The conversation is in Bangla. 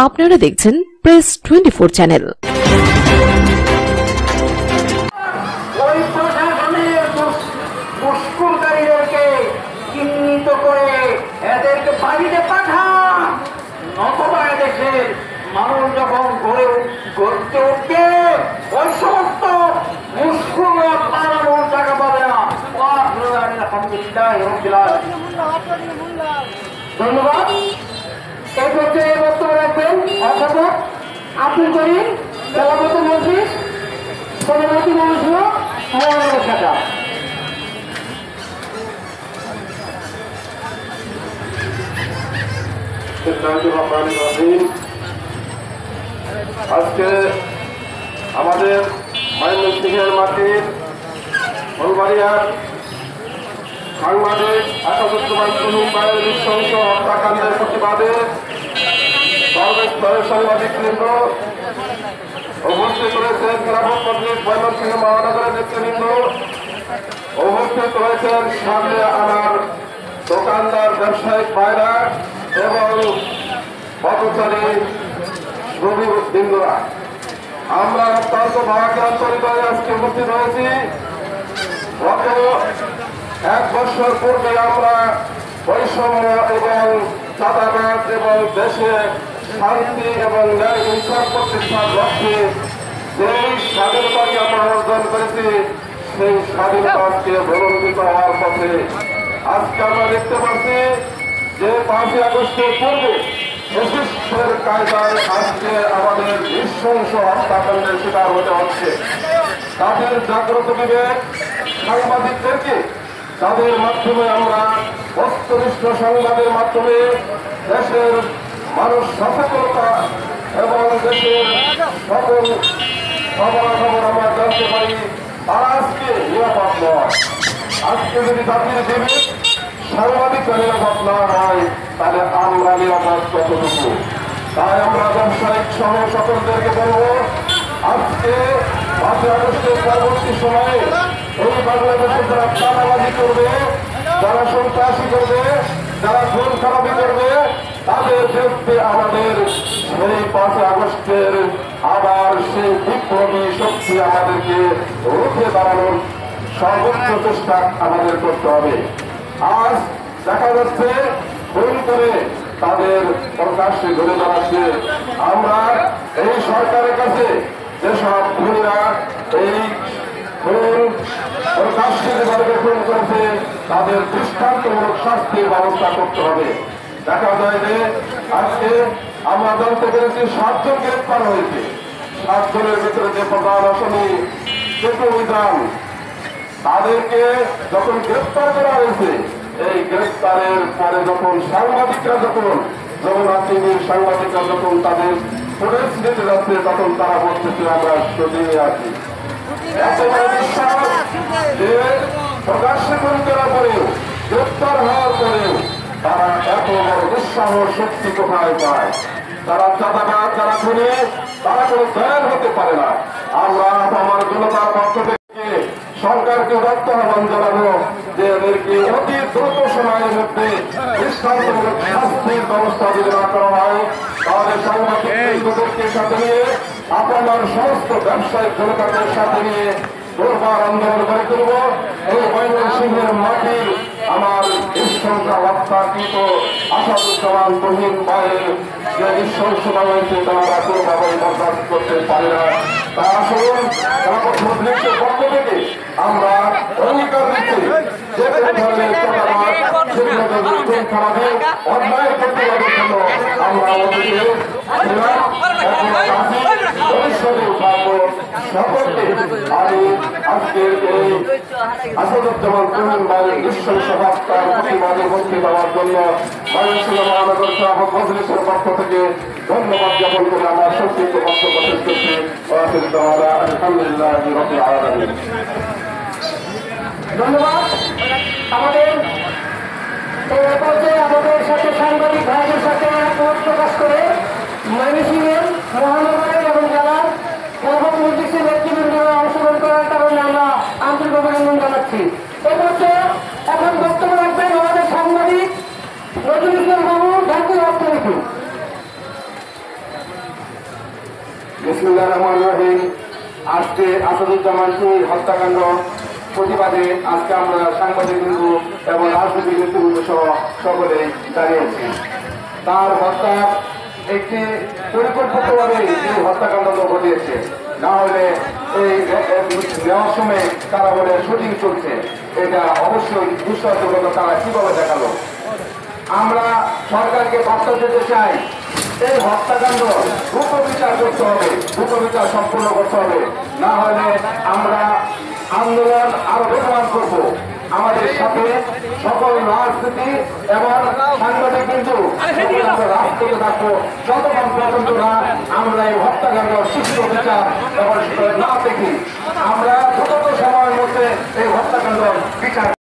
আপনারা দেখছেন প্রেস 24 চ্যানেল। চিহ্নিত করে এদেরকে বাড়িতে পাঠান, অথবা এদেশের মানুষ যখন গড়তে উঠবে ওই সমস্ত মুসলিমরা পালানোর জায়গা পাবে না। ধন্যবাদ। এই পর্যায়ে বক্তব্য রাখবেন অধ্যাপক আব্দুল করিম, সভাপতি মন্ত্রী, সভাপতি মহাশয় মহানগর শাখা। আজকে আমাদের ময়মনসিংহের মাটির ফুলবাড়িয়ার সাংবাদিক আসাদুজ্জামান তুহিনের নৃশংস হত্যাকাণ্ডের প্রতিবাদে সর্বস্তরের সাংবাদিকবৃন্দ উপস্থিত রয়েছেন। খেলাফত মজলিস ময়মনসিংহ মহানগরের নেতৃবৃন্দ উপস্থিত রয়েছেন। সামনে আমার দোকানদার, ব্যবসায়িক ভাইরা এবং পথচারী বৃন্দরা, আমরা অত্যন্ত ভাবান্তরিত হয়ে আজকে উপস্থিত হয়েছি। গত 1 বছর পূর্বে আমরা বৈষম্য এবং চাঁদাবাদ এবং দেশে শান্তি এবং ন্যায় ইনসাফ প্রতিষ্ঠার লক্ষ্যে যেই স্বাধীনতাকে আমরা অর্জন করেছি, সেই স্বাধীনতা আজকে প্রলম্বিত হওয়ার পথে। আজকে আমরা দেখতে পাচ্ছি যে 5ই আগস্টের পূর্বে ব্রিটিশের কায়দায় আজকে আমাদের নৃশংস হত্যাকাণ্ডের শিকার হতে হচ্ছে। তাদের জাগ্রত বিবেক সাংবাদিকদেরকে, তাদের মাধ্যমে আমরা বস্তুনিষ্ঠ সংবাদের মাধ্যমে দেশের মানুষ সচেতনতা এবং দেশের সকল খবরাখবর আমরা জানতে পারি। তারা আজকে নিরাপদ নয়। আজকে যদি জাতির বিবেক সাংবাদিকরা নিরাপদ না হয়, তাহলে আমরা নিরাপদ কতটুকু? তাই আমরা ব্যবসায়িক সহ সকলদেরকে বলব, আজকে 5ই আগস্টের পরবর্তী সময়ে এই বাংলাদেশে যারা চাঁদাবাজি করবে, যারা সন্ত্রাসী করবে, যারা খুন খারাপি করবে, তাদের বিরুদ্ধে আমাদের সেই 5ই আগস্টের আবার সেই বিপ্লবী শক্তি আমাদেরকে রুখে দাঁড়ানোর সর্বোচ্চ চেষ্টা আমাদের করতে হবে। আজ দেখা যাচ্ছে ভুল করে তাদের প্রকাশ্যে ধরে দাঁড়াচ্ছে। আমরা এই সরকারের কাছে যেসব খুনিরা এই খুন প্রকাশ্যে যেভাবে খুন করেছে, তাদের দৃষ্টান্তমূলক শাস্তির ব্যবস্থা করতে হবে। দেখা যায় যে আজকে আমরা জানতে পেরেছি 7 জন গ্রেপ্তার হয়েছে। 7 জনের ভিতরে যে প্রধান আসামি টেকু মিজান, তাদেরকে যখন গ্রেপ্তার করা হয়েছে, এই গ্রেপ্তারের পরে যখন সাংবাদিকরা যমুনা টিভির সাংবাদিকরা যখন তাদের ফুটেজ দিতে যাচ্ছে, তখন তারা বলতেছে আমরা সরিয়ে আছি। এত বড় বিশ্বাস যে প্রকাশ্যে খুন করার পরেও, গ্রেপ্তার হওয়ার পরেও তারা এত বড় উৎসাহ শক্তি কোথায় পায়? তারা চাঁদাবাদ, যারা খুনে, তারা কোনো দয়াল হতে পারে না। আমরা আমার জনতার পক্ষ থেকে সরকারকে আহ্বান জানাবো যে এদেরকে অতি দ্রুত সময়ের মধ্যে দৃষ্টান্তমূলক শাস্তির ব্যবস্থা যদি না করা হয়, তাহলে সাংবাদিকদেরকে সাথে নিয়ে আপনার সমস্ত ব্যবসায়িক জনতাদের সাথে নিয়ে দুর্বার আন্দোলন করে তুলব। এই ময়মনসিংহের মাটির আমার নৃশংস হত্যাকৃত আসাদুজ্জামান তুহিন ভাইয়ের যে নৃশংসতা হয়েছে, তা আমরা কোনোভাবেই বরদাস্ত করতে পারি না। তা আসুন খেলাফত মজলিসের পক্ষ থেকে আমরা অঙ্গীকার দিচ্ছি যে কোনো ধরনের চাঁদাবাদ, খুন খারাপি, অন্যায় প্রতিবাদের জন্য আমরা অতীতে ছিলাম, এখন আছি, ভবিষ্যতে থাকবো। সকলকে আমি আজকের এই আসাদুজ্জামান তুহিন ভাইয়ের নৃশংস হত্যার প্রতিবাদে বক্তব্য দেওয়ার জন্য ময়মনসিংহ মহানগর খেলাফত মজলিসের পক্ষ থেকে ধন্যবাদ জ্ঞাপন করে আমার সংক্ষিপ্ত বক্তব্য শেষ করছি। আলহামদুলিল্লাহ রাব্বিল আলামিন। ধন্যবাদ। আমাদের পর্যায়ে আমাদের সাথে সাংবাদিক ভাইদের সাথে একমত প্রকাশ করে ময়মনসিংহের মহানগরের এবং জেলার খেলাফত মজলিসের নেতৃবৃন্দরা অংশগ্রহণ করার কারণে আমরা আন্তরিক অভিনন্দন জানাচ্ছি। এই পর্যায়ে এখন বক্তব্য রাখবেন আমাদের সাংবাদিক নজরুল ইসলাম বাবু, ঢাকা অর্থনীতি। বিসমিল্লাহির রহমানির রহিম। আজকে আসাদুজ্জামান চুরির হত্যাকাণ্ড প্রতিবাদে আজকে আমরা সাংবাদিক বিন্দু এবং রাজনৈতিক নেতৃবৃন্দ সহ সকলে দাঁড়িয়েছি। তার হত্যা একটি পরিকল্পিতভাবে এই হত্যাকাণ্ড ঘটিয়েছে, না হলে এই নেওয়ার সময় তারা বলে শুটিং চলছে, এটা অবশ্যই দুঃসাহসিকতা তারা কিভাবে দেখালো। আমরা সরকারকে বার্তা দিতে চাই, এই হত্যাকাণ্ড দ্রুত বিচার করতে হবে, দ্রুত বিচার সম্পূর্ণ করতে হবে, না হলে আমরা আন্দোলন আরো বেগবান করব। আমাদের সাথে সকল রাজনীতি এবং সাংবাদিক কিন্তু রাজপথে থাকবো যতক্ষণ পর্যন্ত না আমরা এই হত্যাকাণ্ড সুষ্ঠু বিচার এবং না দেখি। আমরা দ্রুত সময়ের মধ্যে এই হত্যাকাণ্ড বিচার